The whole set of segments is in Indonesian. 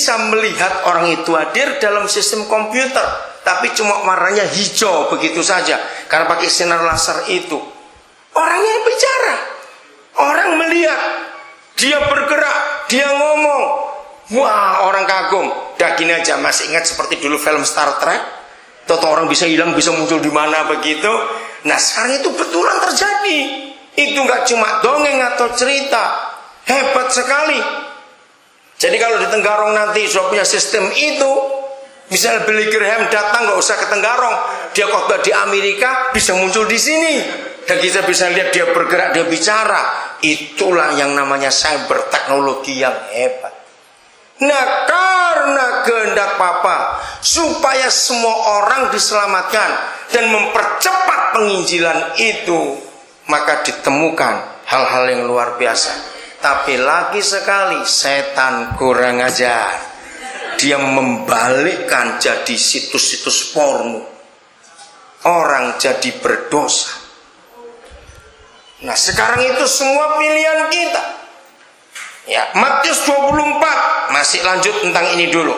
bisa melihat orang itu hadir dalam sistem komputer, tapi cuma warnanya hijau begitu saja karena pakai sinar laser itu. Orangnya bicara, orang melihat, dia bergerak, dia ngomong. Wah, orang kagum. Dah gini aja, masih ingat seperti dulu film Star Trek? Toto orang bisa hilang, bisa muncul di mana begitu. Nah, sekarang itu betulan terjadi. Itu nggak cuma dongeng atau cerita, hebat sekali. Jadi kalau di Tenggarong nanti sudah punya sistem itu, misalnya Billy Graham datang nggak usah ke Tenggarong, dia khotbah di Amerika bisa muncul di sini, dan kita bisa lihat dia bergerak, dia bicara. Itulah yang namanya cyber teknologi yang hebat. Nah, karena kehendak Papa supaya semua orang diselamatkan dan mempercepat penginjilan itu, maka ditemukan hal-hal yang luar biasa. Tapi lagi sekali setan kurang ajar. Dia membalikkan jadi situs-situs porno. Orang jadi berdosa. Nah, sekarang itu semua pilihan kita. Ya, Matius 24 masih lanjut tentang ini dulu.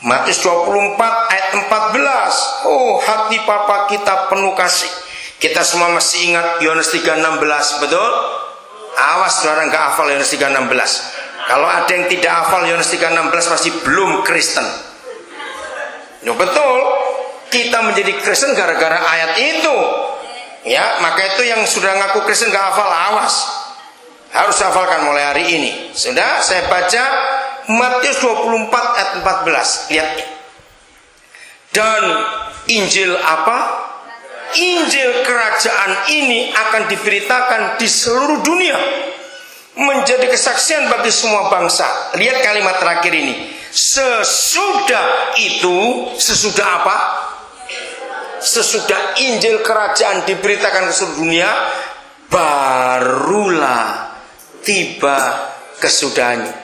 Matius 24 ayat 14. Oh, hati Papa kita penuh kasih. Kita semua masih ingat Yohanes 3:16, betul? Awas saudara nggak hafal Yohanes 3:16. Kalau ada yang tidak hafal Yohanes 3:16 masih belum Kristen. Ya, betul. Kita menjadi Kristen gara-gara ayat itu. Ya, maka itu yang sudah ngaku Kristen nggak hafal, awas. Harus hafalkan mulai hari ini. Sudah, saya baca Matius 24 ayat 14. Lihat. Dan Injil apa? Injil kerajaan ini akan diberitakan di seluruh dunia, menjadi kesaksian bagi semua bangsa. Lihat kalimat terakhir ini. Sesudah itu, sesudah apa? Sesudah Injil kerajaan diberitakan ke seluruh dunia, barulah tiba kesudahannya.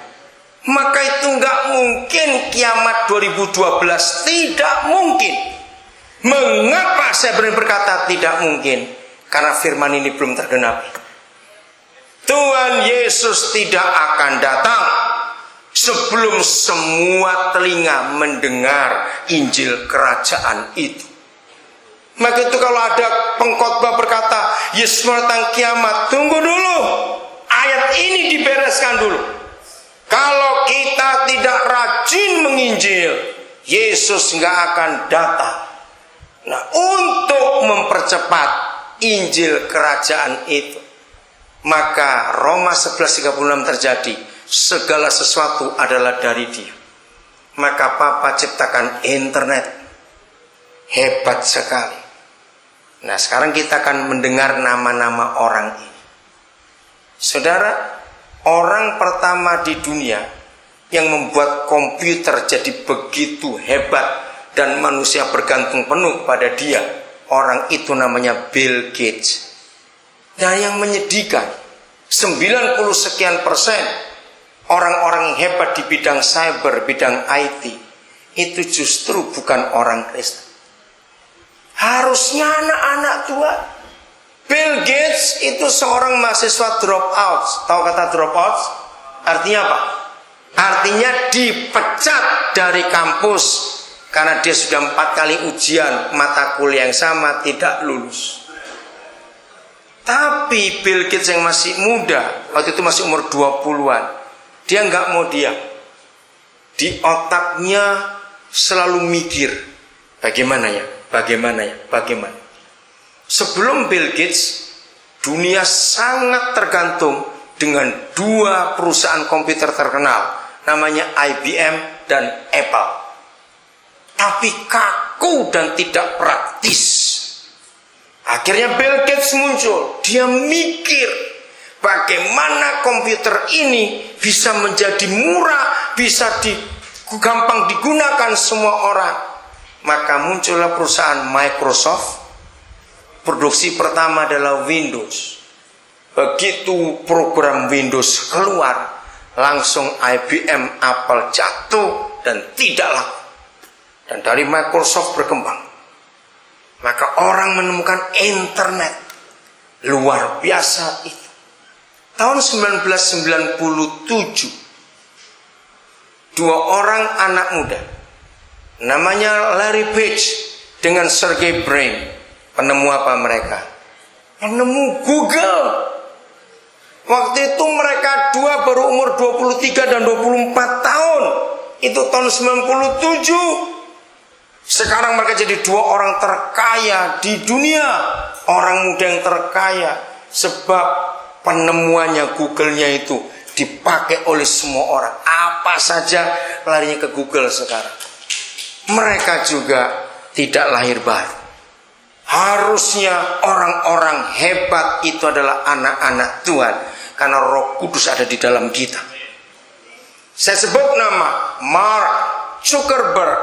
Maka itu nggak mungkin kiamat 2012, tidak mungkin. Mengapa saya berani berkata tidak mungkin? Karena firman ini belum tergenapi. Tuhan Yesus tidak akan datang sebelum semua telinga mendengar Injil kerajaan itu. Maka itu kalau ada pengkhotbah berkata Yesus datang kiamat, tunggu dulu. Ayat ini dibereskan dulu. Kalau kita tidak rajin menginjil, Yesus nggak akan datang. Nah, untuk mempercepat Injil kerajaan itu, maka Roma 11:36 terjadi. Segala sesuatu adalah dari Dia. Maka Papa ciptakan internet. Hebat sekali. Nah, sekarang kita akan mendengar nama-nama orang ini. Saudara, orang pertama di dunia yang membuat komputer jadi begitu hebat dan manusia bergantung penuh pada dia, orang itu namanya Bill Gates. Dan yang menyedihkan, 90 sekian persen orang-orang yang hebat di bidang cyber, bidang IT, itu justru bukan orang Kristen. Harusnya anak-anak Tuhan. Bill Gates itu seorang mahasiswa dropout. Tahu kata dropout? Artinya apa? Artinya dipecat dari kampus karena dia sudah 4 kali ujian mata kuliah yang sama tidak lulus. Tapi Bill Gates yang masih muda, waktu itu masih umur 20-an, dia nggak mau diam. Di otaknya selalu mikir, bagaimana ya? Sebelum Bill Gates, dunia sangat tergantung dengan 2 perusahaan komputer terkenal, namanya IBM dan Apple. Tapi kaku dan tidak praktis. Akhirnya Bill Gates muncul. Dia mikir bagaimana komputer ini bisa menjadi murah, bisa gampang digunakan semua orang. Maka muncullah perusahaan Microsoft. Produksi pertama adalah Windows. Begitu program Windows keluar, langsung IBM, Apple jatuh dan tidak laku. Dan dari Microsoft berkembang. Maka orang menemukan internet. Luar biasa itu. Tahun 1997 dua orang anak muda, namanya Larry Page dengan Sergey Brin. Penemu apa mereka? Penemu Google. Waktu itu mereka dua baru umur 23 dan 24 tahun. Itu tahun 97. Sekarang mereka jadi dua orang terkaya di dunia. Orang muda yang terkaya. Sebab penemuannya Google-nya itu dipakai oleh semua orang. Apa saja larinya ke Google sekarang. Mereka juga tidak lahir baru. Harusnya orang-orang hebat itu adalah anak-anak Tuhan. Karena Roh Kudus ada di dalam kita. Saya sebut nama Mark Zuckerberg.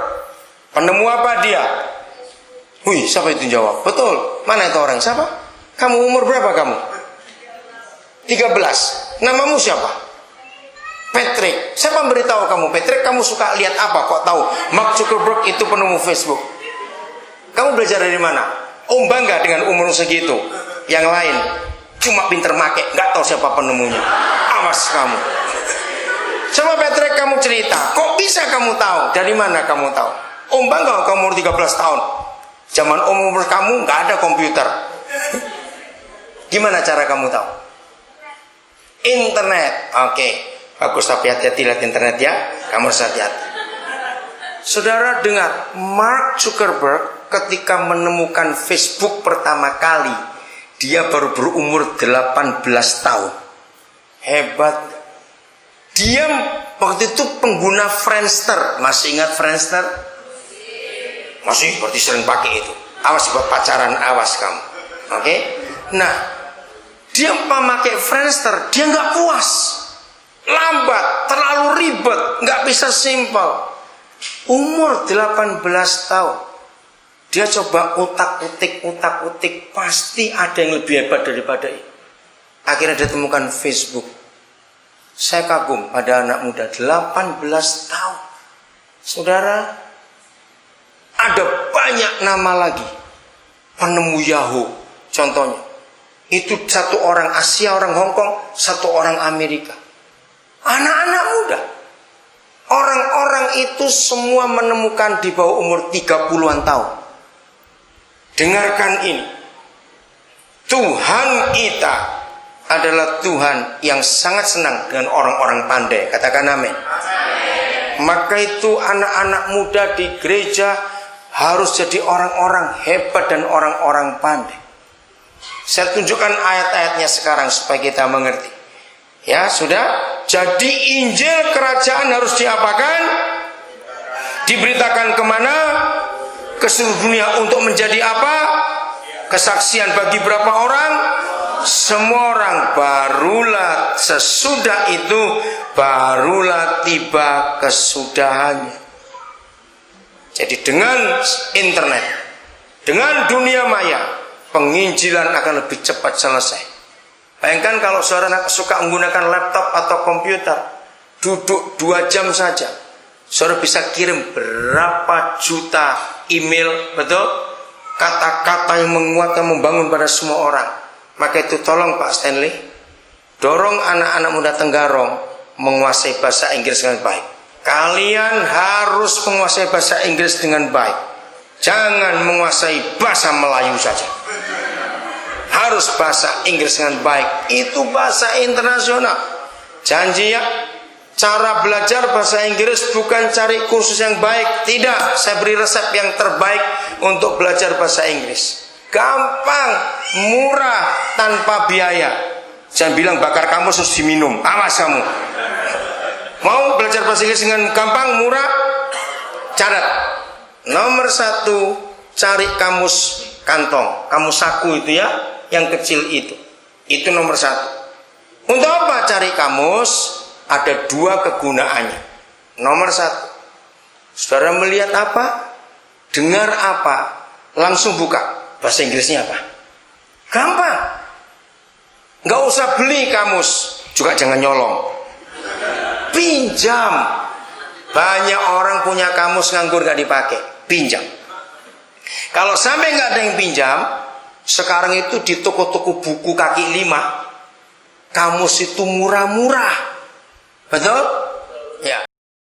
Penemu apa dia? Wih, siapa itu jawab? Betul. Mana itu orang? Siapa? Kamu umur berapa kamu? 13. Namamu siapa? Patrick. Siapa memberitahu kamu? Patrick, kamu suka lihat apa? Kok tahu Mark Zuckerberg itu penemu Facebook? Kamu belajar dari mana? Oh, bangga dengan umur segitu. Yang lain cuma pinter make, nggak tahu siapa penemunya. Awas kamu. Coba Patrick, kamu cerita. Kok bisa kamu tahu? Dari mana kamu tahu? Om bangga kamu umur 13 tahun. Zaman umur kamu nggak ada komputer. Gimana cara kamu tahu? Internet. Oke. Bagus, tapi hati-hati lihat internet ya. Kamu harus hati-hati. Saudara dengar, Mark Zuckerberg ketika menemukan Facebook pertama kali, dia baru berumur 18 tahun. Hebat. Dia waktu itu pengguna Friendster. Masih ingat Friendster? Masih, berarti sering pakai itu. Awas buat pacaran, awas kamu. Oke? Nah, dia memakai Friendster, dia nggak puas. Lambat, terlalu ribet, nggak bisa simpel. Umur 18 tahun. Dia coba utak-utik, pasti ada yang lebih hebat daripada ini. Akhirnya dia temukan Facebook. Saya kagum pada anak muda 18 tahun. Saudara, ada banyak nama lagi. Penemu Yahoo contohnya. Itu satu orang Asia, orang Hong Kong, satu orang Amerika. Anak-anak muda. Orang-orang itu semua menemukan di bawah umur 30-an tahun. Dengarkan ini. Tuhan kita adalah Tuhan yang sangat senang dengan orang-orang pandai. Katakan amin. Maka itu anak-anak muda di gereja harus jadi orang-orang hebat dan orang-orang pandai. Saya tunjukkan ayat-ayatnya sekarang supaya kita mengerti. Ya, sudah. Jadi Injil kerajaan harus diapakan? Diberitakan kemana? Ke seluruh dunia untuk menjadi apa? Kesaksian bagi berapa orang? Semua orang. Barulah sesudah itu, barulah tiba kesudahannya. Jadi dengan internet, dengan dunia maya, penginjilan akan lebih cepat selesai. Bayangkan kalau saudara suka menggunakan laptop atau komputer, duduk 2 jam saja, saudara bisa kirim berapa juta email, betul? Kata-kata yang menguatkan, membangun pada semua orang. Maka itu tolong Pak Stanley, dorong anak-anak muda Tenggarong menguasai bahasa Inggris dengan baik. Kalian harus menguasai bahasa Inggris dengan baik. Jangan menguasai bahasa Melayu saja. Harus bahasa Inggris dengan baik. Itu bahasa internasional. Janji ya. Cara belajar bahasa Inggris bukan cari kursus yang baik. Tidak. Saya beri resep yang terbaik untuk belajar bahasa Inggris. Gampang, murah, tanpa biaya. Jangan bilang bakar kamus harus diminum. Awas kamu. Mau belajar bahasa Inggris dengan gampang, murah? Catat. Nomor 1, cari kamus kantong, kamus saku itu ya, yang kecil itu. Itu nomor 1. Untuk apa cari kamus? Ada 2 kegunaannya. Nomor 1, saudara melihat apa? Dengar apa? Langsung buka. Bahasa Inggrisnya apa? Gampang. Nggak usah beli kamus, juga jangan nyolong. Pinjam. Banyak orang punya kamus nganggur gak dipakai. Pinjam. Kalau sampai gak ada yang pinjam, sekarang itu di toko-toko buku kaki 5, kamus itu murah-murah. Betul?